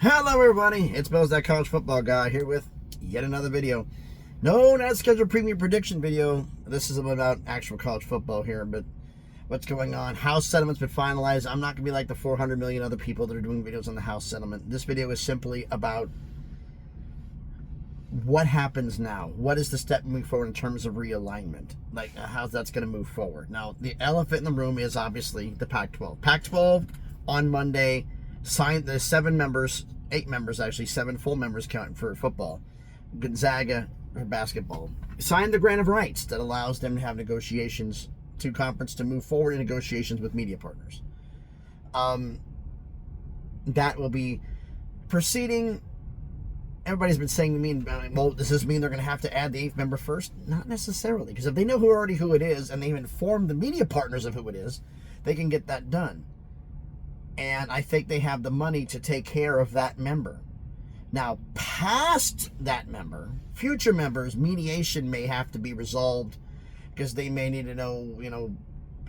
Hello everybody, it's Bill's That College Football Guy here with yet another video. No, not scheduled premium prediction video. This is about actual college football here, but what's going on. House settlement's been finalized. I'm not going to be like the 400 million other people that are doing videos on the House settlement. This video is simply about what happens now. What is the step moving forward in terms of realignment? Like, how that's going to move forward. Now, the elephant in the room is obviously the Pac-12. Pac-12 on Monday signed the 8 members actually, 7 full members counting for football. Gonzaga for basketball signed the grant of rights that allows them to have negotiations to conference to move forward in negotiations with media partners. That will be proceeding. Everybody's been saying to me, well, does this mean they're going to have to add the 8th member first? Not necessarily, because if they know who it is and they've informed the media partners of who it is, they can get that done. And I think they have the money to take care of that member. Now, past that member, future members, mediation may have to be resolved because they may need to know,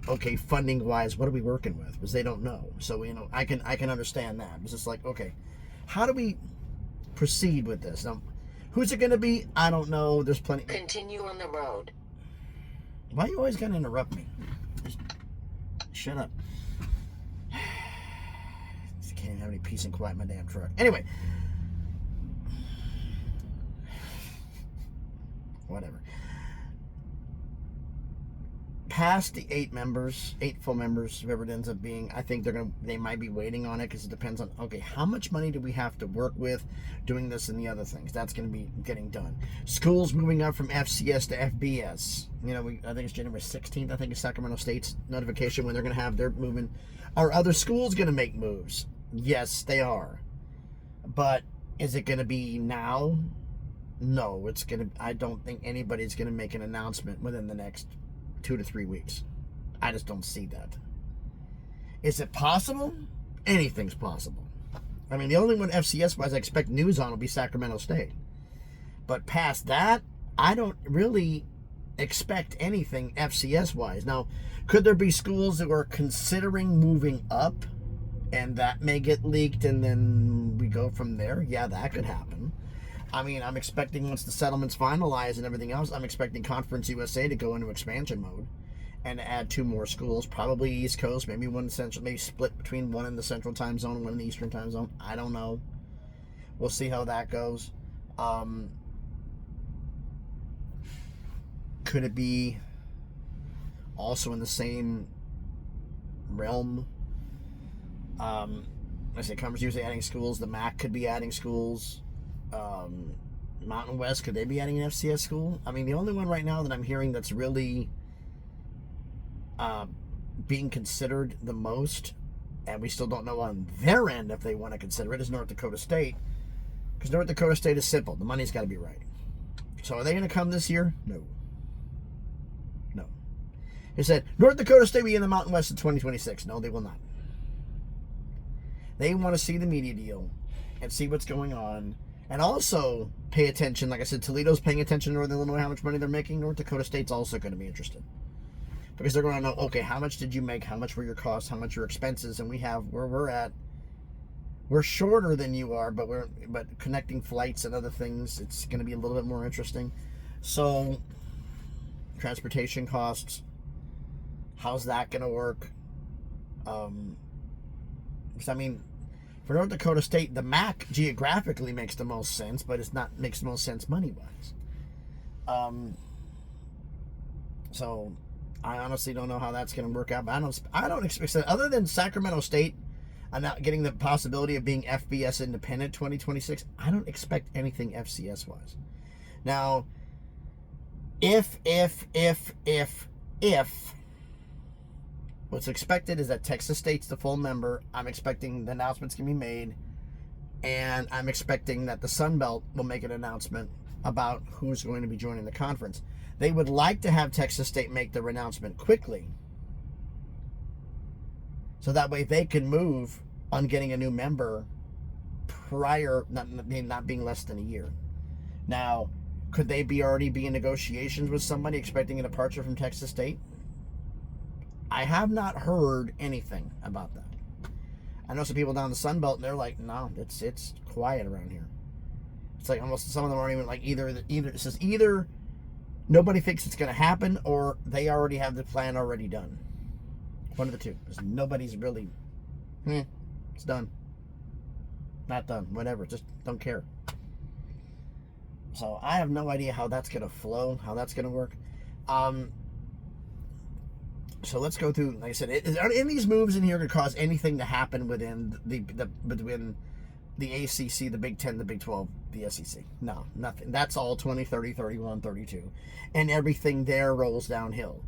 okay, funding-wise, what are we working with? Because they don't know. So, I can understand that. It's just like, okay, how do we proceed with this? Now, who's it going to be? I don't know. There's plenty. Continue on the road. Why are you always going to interrupt me? Just shut up. Can't have any peace and quiet in my damn truck. Anyway, whatever. Past the 8 full members, whoever it ends up being, I think they might be waiting on it because it depends on, okay, how much money do we have to work with doing this and the other things? That's going to be getting done. Schools moving up from FCS to FBS. I think it's January 16th, I think is Sacramento State's notification when they're going to have their movement. Are other schools going to make moves? Yes, they are. But is it going to be now? No, I don't think anybody's going to make an announcement within the next 2 to 3 weeks. I just don't see that. Is it possible? Anything's possible. I mean, the only one FCS-wise I expect news on will be Sacramento State. But past that, I don't really expect anything FCS-wise. Now, could there be schools that were considering moving up and that may get leaked and then we go from there? Yeah, that could happen. I mean, I'm expecting once the settlement's finalized and everything else, I'm expecting Conference USA to go into expansion mode and add 2 more schools, probably East Coast, maybe one central, maybe split between one in the Central Time Zone and one in the Eastern Time Zone. I don't know. We'll see how that goes. Could it be also in the same realm? I say Conference USA adding schools. The MAC could be adding schools. Mountain West, could they be adding an FCS school? I mean, the only one right now that I'm hearing that's really being considered the most, and we still don't know on their end if they want to consider it, is North Dakota State. Because North Dakota State is simple. The money's got to be right. So are they going to come this year? No. They said, North Dakota State will be in the Mountain West in 2026. No, they will not. They want to see the media deal and see what's going on. And also pay attention. Like I said, Toledo's paying attention to Northern Illinois, how much money they're making. North Dakota State's also going to be interested. Because they're going to know, okay, how much did you make? How much were your costs? How much your expenses? And we have where we're at. We're shorter than you are, but connecting flights and other things, it's going to be a little bit more interesting. So, transportation costs. How's that going to work? Because, I mean, for North Dakota State, the MAC geographically makes the most sense, but makes the most sense money-wise. So I honestly don't know how that's going to work out. But I don't expect that. Other than Sacramento State, I'm not getting the possibility of being FBS independent 2026. I don't expect anything FCS-wise. Now, if what's expected is that Texas State's the full member. I'm expecting the announcements can be made. And I'm expecting that the Sun Belt will make an announcement about who's going to be joining the conference. They would like to have Texas State make their announcement quickly. So that way they can move on getting a new member prior, not being less than a year. Now, could they already be in negotiations with somebody expecting a departure from Texas State? I have not heard anything about that. I know some people down in the Sun Belt, and they're like, no, it's quiet around here. It's like almost some of them aren't even like either it says either nobody thinks it's going to happen, or they already have the plan already done. One of the two. Because nobody's really, it's done. Not done. Whatever. Just don't care. So I have no idea how that's going to flow, how that's going to work. So let's go through. Like I said, are any of these moves in here going to cause anything to happen within between the ACC, the Big 10, the Big 12, the SEC? No, nothing. That's all 20, 30, 31, 32. And everything there rolls downhill.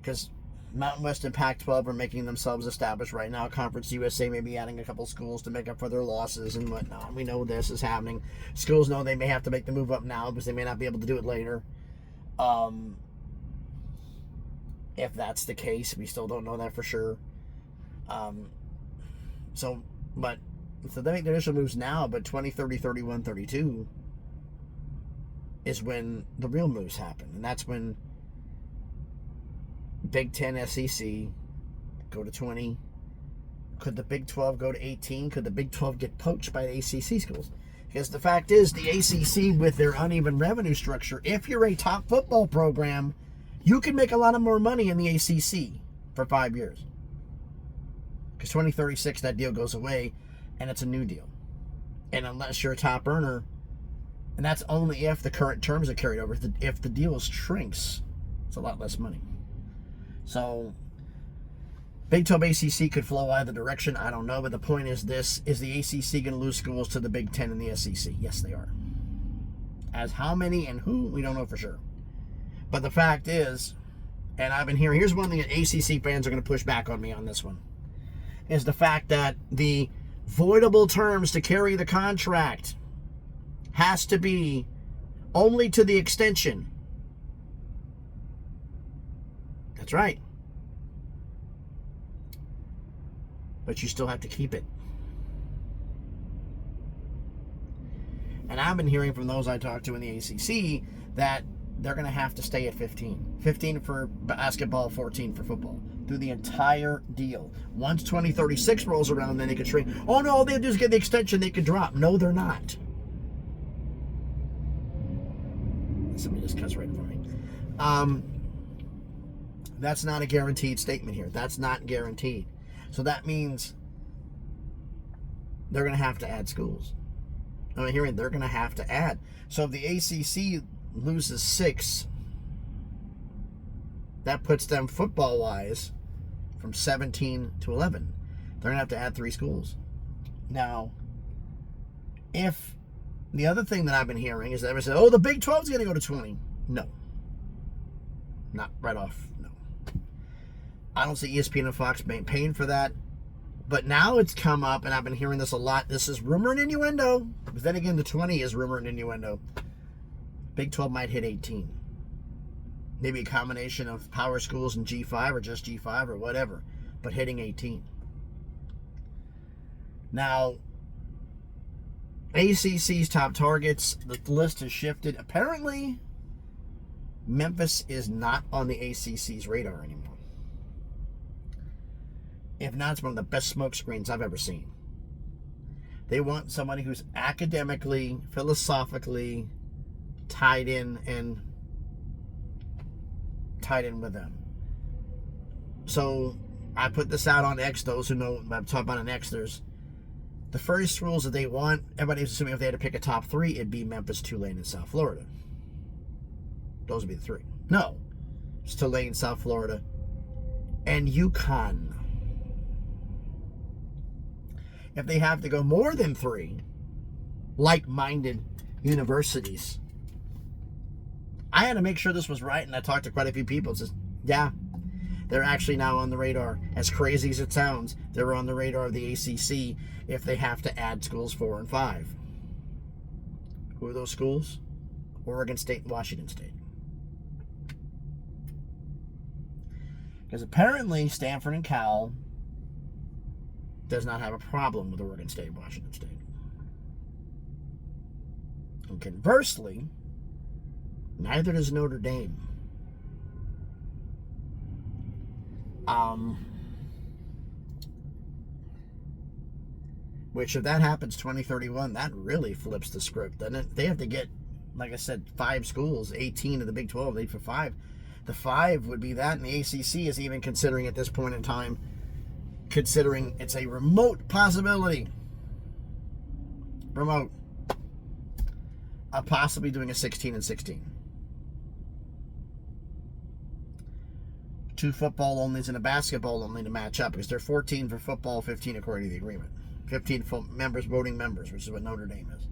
Because Mountain West and Pac-12 are making themselves established right now. Conference USA may be adding a couple schools to make up for their losses and whatnot. We know this is happening. Schools know they may have to make the move up now because they may not be able to do it later. If that's the case, we still don't know that for sure. So they make their initial moves now, but 20, 30, 31, 32 is when the real moves happen. And that's when Big 10 SEC go to 20. Could the Big 12 go to 18? Could the Big 12 get poached by the ACC schools? Because the fact is, the ACC, with their uneven revenue structure, if you're a top football program, you can make a lot of more money in the ACC for 5 years. Because 2036, that deal goes away, and it's a new deal. And unless you're a top earner, and that's only if the current terms are carried over. If the deal shrinks, it's a lot less money. So, Big 12 ACC could flow either direction. I don't know, but the point is this. Is the ACC going to lose schools to the Big 10 and the SEC? Yes, they are. As how many and who, we don't know for sure. But the fact is, and I've been hearing, here's one thing that ACC fans are going to push back on me on this one, is the fact that the voidable terms to carry the contract has to be only to the extension. That's right. But you still have to keep it. And I've been hearing from those I talked to in the ACC that they're going to have to stay at 15. 15 for basketball, 14 for football. Through the entire deal. Once 2036 rolls around, then they could shrink. Oh no, all they do is get the extension, they could drop. No, they're not. Somebody just cuts right in front of me. That's not a guaranteed statement here. That's not guaranteed. So that means they're going to have to add schools. I'm hearing they're going to have to add. So if the ACC loses 6, that puts them football-wise from 17 to 11. They're going to have to add 3 schools. Now, if the other thing that I've been hearing is that everyone says, oh, the Big 12 is going to go to 20. No. Not right off, no. I don't see ESPN and Fox paying for that. But now it's come up, and I've been hearing this a lot. This is rumor and innuendo. But then again, the 20 is rumor and innuendo. Big 12 might hit 18. Maybe a combination of power schools and G5 or just G5 or whatever. But hitting 18. Now, ACC's top targets, the list has shifted. Apparently, Memphis is not on the ACC's radar anymore. If not, it's one of the best smoke screens I've ever seen. They want somebody who's academically, philosophically tied in with them. So I put this out on X. Those who know, I'm talking about on X. There's the first schools that they want. Everybody's assuming if they had to pick a top 3, it'd be Memphis, Tulane, and South Florida. Those would be the 3. No, it's Tulane, South Florida, and UConn. If they have to go more than 3 like-minded universities, I had to make sure this was right, and I talked to quite a few people. It says, yeah, they're actually now on the radar. As crazy as it sounds, they're on the radar of the ACC if they have to add schools 4 and 5. Who are those schools? Oregon State and Washington State. Because apparently Stanford and Cal does not have a problem with Oregon State and Washington State. And conversely, neither does Notre Dame. Which, if that happens 2031, that really flips the script, doesn't it? They have to get, like I said, 5 schools, 18 of the Big 12, 8 for 5. The 5 would be that, and the ACC is even considering at this point in time, considering it's a remote possibility. Remote. Of possibly doing a 16 and 16. 2 football onlys and a basketball only to match up, because they're 14 for football, 15 according to the agreement. 15 members, voting members, which is what Notre Dame is.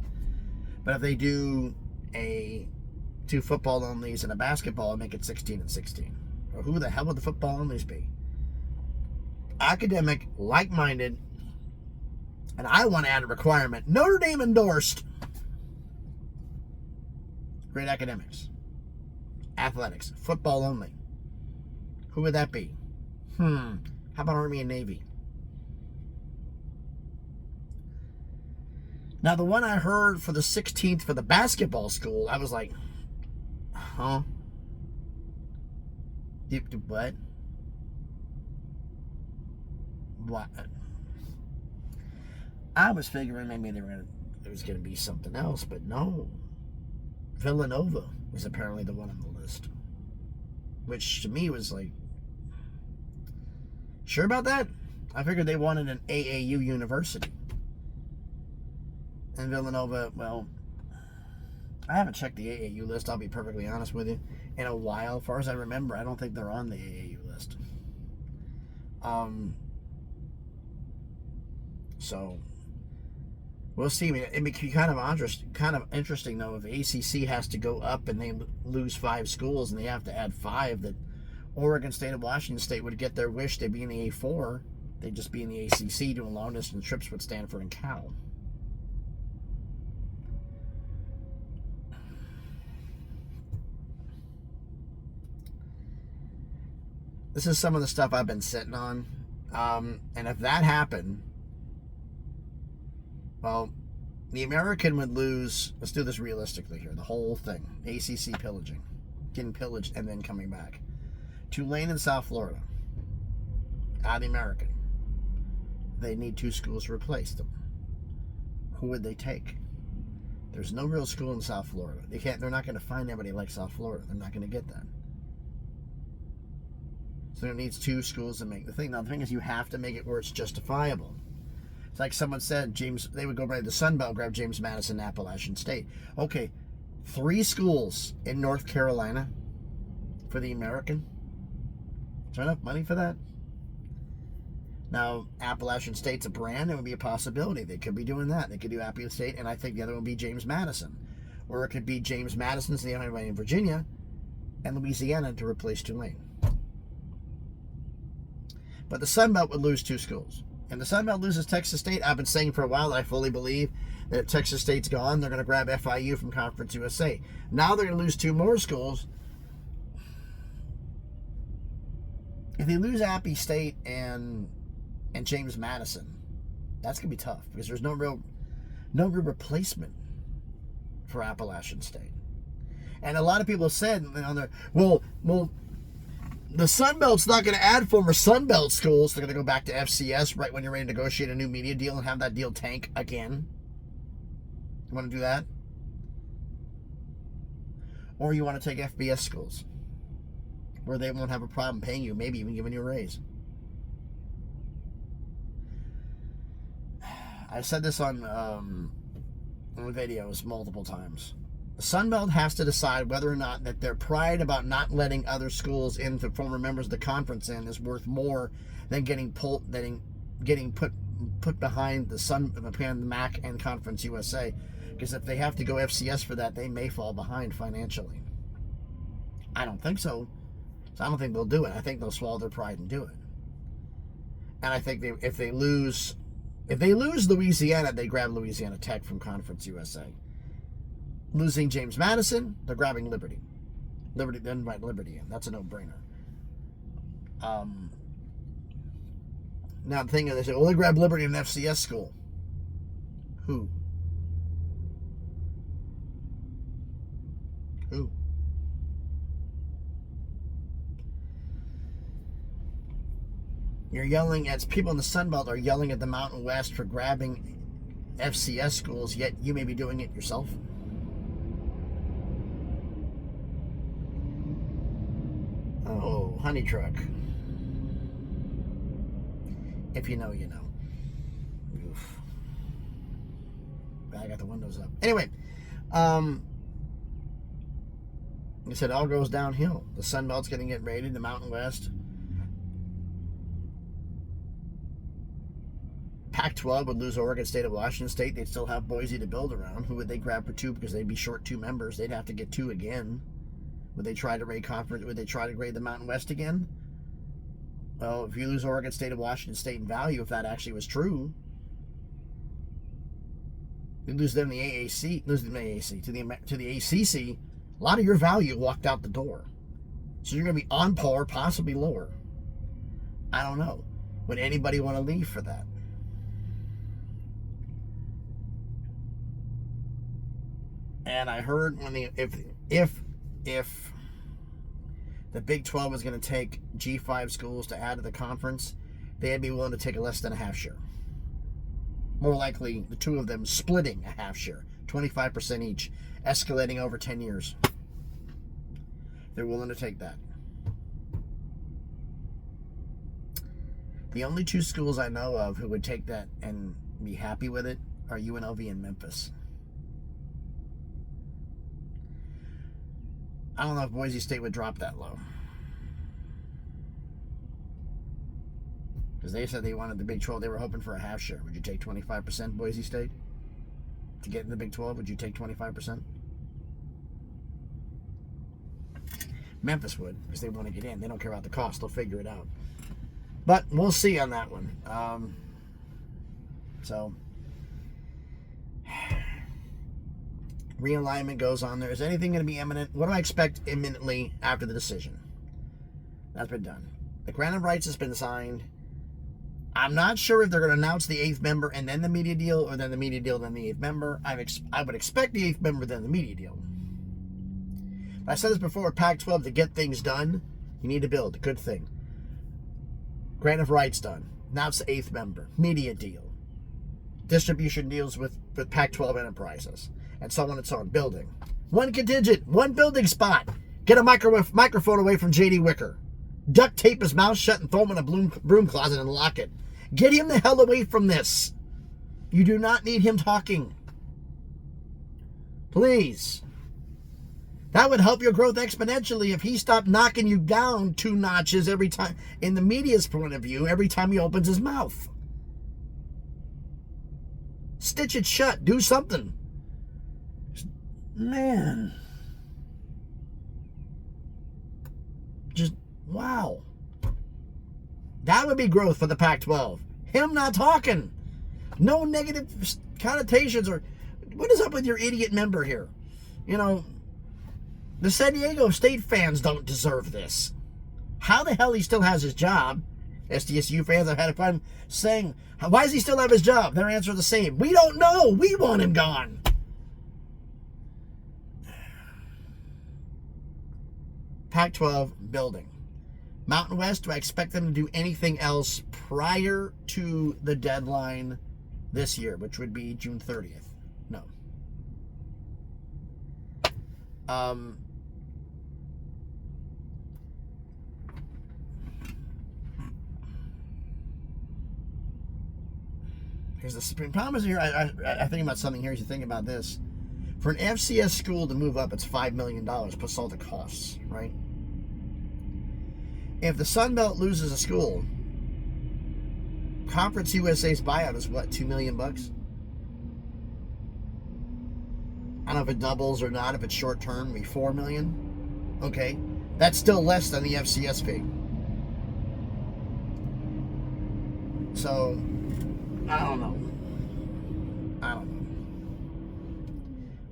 But if they do a 2 football onlys and a basketball, and make it 16 and 16. Or who the hell would the football onlys be? Academic, like-minded, and I want to add a requirement. Notre Dame endorsed. Great academics. Athletics. Football only. Who would that be? How about Army and Navy? Now, the one I heard for the 16th for the basketball school, I was like, huh? What? What? I was figuring maybe there was going to be something else, but no. Villanova was apparently the one on the list. Which to me was like, sure about that? I figured they wanted an AAU university. And Villanova, well, I haven't checked the AAU list, I'll be perfectly honest with you, in a while. As far as I remember, I don't think they're on the AAU list. So we'll see. I mean, it'd be kind of interesting though if ACC has to go up and they lose 5 schools and they have to add 5. That Oregon State and Washington State would get their wish. They'd be in the A4. They'd just be in the ACC doing long distance trips with Stanford and Cal. This is some of the stuff I've been sitting on. And if that happened, well, the American would lose, let's do this realistically here, the whole thing. ACC pillaging. Getting pillaged and then coming back. Tulane and South Florida. Out of the American. They need 2 schools to replace them. Who would they take? There's no real school in South Florida. They're not going to find anybody like South Florida. They're not going to get that. So it needs 2 schools to make the thing. Now the thing is, you have to make it where it's justifiable. It's like someone said, they would go right to the Sun Belt, grab James Madison, Appalachian State. Okay, 3 schools in North Carolina for the American. Is there enough money for that? Now, Appalachian State's a brand. It would be a possibility. They could be doing that. They could do Appalachian State, and I think the other one would be James Madison. Or it could be James Madison's the only one in Virginia, and Louisiana to replace Tulane. But the Sun Belt would lose 2 schools. And the Sun Belt loses Texas State. I've been saying for a while that I fully believe that if Texas State's gone, they're going to grab FIU from Conference USA. Now they're going to lose 2 more schools. If they lose Appy State and James Madison, that's going to be tough because there's no real replacement for Appalachian State. And a lot of people have said, well, the Sun Belt's not going to add former Sun Belt schools. They're going to go back to FCS right when you're ready to negotiate a new media deal and have that deal tank again. You want to do that? Or you want to take FBS schools where they won't have a problem paying you, maybe even giving you a raise. I've said this on videos multiple times. The Sun Belt has to decide whether or not that their pride about not letting other schools into former members of the conference in is worth more than getting put behind the MAC and Conference USA. Because if they have to go FCS for that, they may fall behind financially. I don't think so. So I don't think they'll do it. I think they'll swallow their pride and do it. And I think if they lose Louisiana, they grab Louisiana Tech from Conference USA. Losing James Madison, they're grabbing Liberty. Liberty, then invite Liberty in. That's a no-brainer. Now the thing is, they say, well, they grab Liberty in an FCS school. Who? You're yelling at people in the Sun Belt are yelling at the Mountain West for grabbing FCS schools, yet you may be doing it yourself. Oh, honey truck. If you know, you know. Oof. I got the windows up. Anyway, like I said, it all goes downhill. The Sun Belt's going to get raided, the Mountain West. Pac-12 would lose Oregon State and Washington State. They'd still have Boise to build around. Who would they grab for 2? Because they'd be short 2 members. They'd have to get 2 again. Would they try to raid conference? Would they try to grade the Mountain West again? Well, if you lose Oregon State and Washington State in value, if that actually was true, you lose them the AAC, lose them the AAC to the ACC. A lot of your value walked out the door, so you're going to be on par, possibly lower. I don't know. Would anybody want to leave for that? And I heard when if the Big 12 was going to take G5 schools to add to the conference, they'd be willing to take a less than a half share. More likely, the 2 of them splitting a half share, 25% each, escalating over 10 years. They're willing to take that. The only 2 schools I know of who would take that and be happy with it are UNLV and Memphis. I don't know if Boise State would drop that low. Because they said they wanted the Big 12. They were hoping for a half share. Would you take 25%, Boise State? To get in the Big 12, would you take 25%? Memphis would, because they want to get in. They don't care about the cost. They'll figure it out. But we'll see on that one. Realignment goes on there. Is anything going to be imminent? What do I expect imminently after the decision? That's been done. The grant of rights has been signed. I'm not sure if they're going to announce the 8th member and then the media deal, or then the media deal, then the 8th member. I would expect the 8th member, then the media deal. But I said this before, Pac-12, to get things done, you need to build. Good thing. Grant of rights done. Announce the 8th member. Media deal. Distribution deals with Pac-12 enterprises. And so on and so on. Building. 1 contingent. 1 building spot. Get a microphone away from J.D. Wicker. Duct tape his mouth shut and throw him in a broom closet and lock it. Get him the hell away from this. You do not need him talking. Please. That would help your growth exponentially if he stopped knocking you down 2 notches every time, in the media's point of view, every time he opens his mouth. Stitch it shut. Do something. Man. Just, wow. That would be growth for the Pac-12. Him not talking. No negative connotations, or what is up with your idiot member here? You know, the San Diego State fans don't deserve this. How the hell he still has his job? SDSU fans have had fun saying, why does he still have his job? Their answer is the same. We don't know. We want him gone. Pac-12 building. Mountain West, do I expect them to do anything else prior to the deadline this year, which would be June 30th? No. Here's the supreme problem is here. I think about something here. As you think about this, for an FCS school to move up, it's $5 million plus all the costs, right? If the Sun Belt loses a school, Conference USA's buyout is what, $2 million? I don't know if it doubles or not. If it's short term, maybe $4 million. Okay, that's still less than the FCS fee. So, I don't know.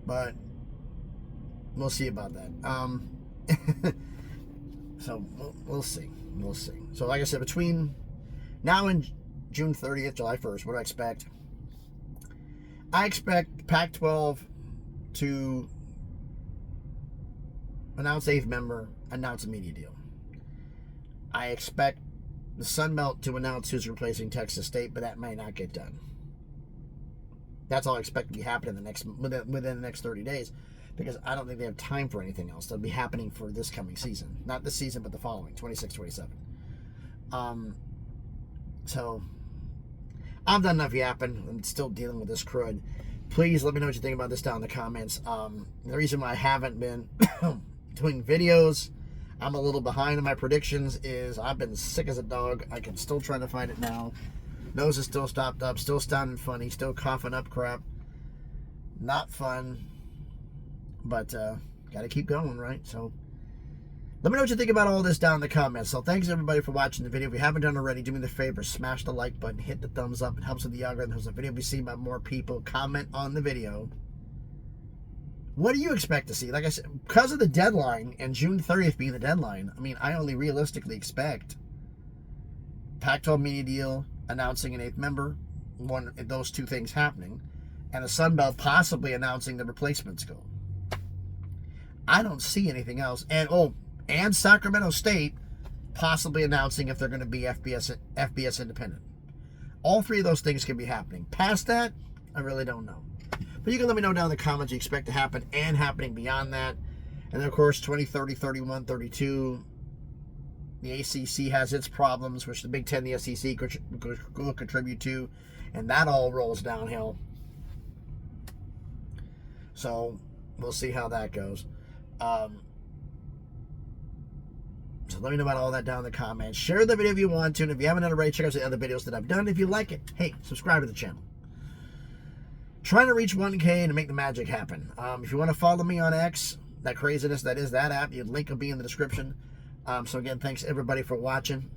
But we'll see about that. So we'll see. So like I said, between now and June 30th, July 1st, what do I expect? I expect Pac-12 to announce 8th member, announce a media deal. I expect the Sun Belt to announce who's replacing Texas State, but that might not get done. That's all I expect to be happening within the next 30 days, because I don't think they have time for anything else. That'll be happening for this coming season, not this season, but the following 26, 27. So I've done enough yapping. I'm still dealing with this crud. Please let me know what you think about this down in the comments. The reason why I haven't been doing videos, I'm a little behind on my predictions, is I've been sick as a dog. I can still try to find it now. Nose is still stopped up, still sounding funny, still coughing up crap. Not fun, but gotta keep going, right? So let me know what you think about all this down in the comments. So thanks everybody for watching the video. If you haven't done already, do me the favor, smash the like button, hit the thumbs up. It helps with the algorithm. Helps the video be seen by more people. Comment on the video. What do you expect to see? Like I said, because of the deadline and June 30th being the deadline, I mean, I only realistically expect Pac-12 media deal, announcing an 8th member, those two things happening, and the Sun Belt possibly announcing the replacement school. I don't see anything else. And Sacramento State possibly announcing if they're going to be FBS independent. All three of those things can be happening. Past that, I really don't know. But you can let me know down in the comments you expect to happen and happening beyond that. And then, of course, 20, 30, 31, 32. The ACC has its problems, which the Big Ten, the SEC will contribute to. And that all rolls downhill. So we'll see how that goes. So let me know about all that down in the comments. Share the video if you want to. And if you haven't done already, check out the other videos that I've done. If you like it, hey, subscribe to the channel. Trying to reach 1K and make the magic happen. If you want to follow me on X, that craziness, that is that app, your link will be in the description. So again, thanks everybody for watching.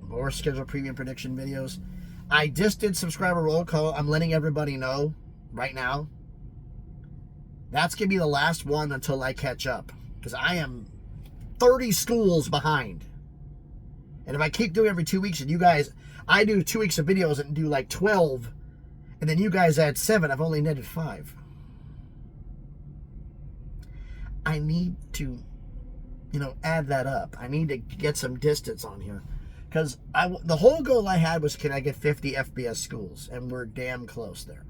More scheduled preview and prediction videos. I just did subscriber roll call. I'm letting everybody know right now. That's going to be the last one until I catch up. Because I am 30 schools behind. And if I keep doing every 2 weeks, and you guys, I do 2 weeks of videos and do like 12, and then you guys add 7, I've only netted 5. I need to, add that up. I need to get some distance on here. Because the whole goal I had was, can I get 50 FBS schools? And we're damn close there.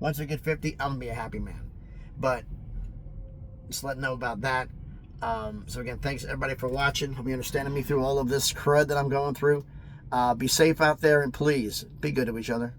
Once we get 50, I'm going to be a happy man. But just letting know about that. So again, thanks everybody for watching. Hope you understanding me through all of this crud that I'm going through. Be safe out there, and please be good to each other.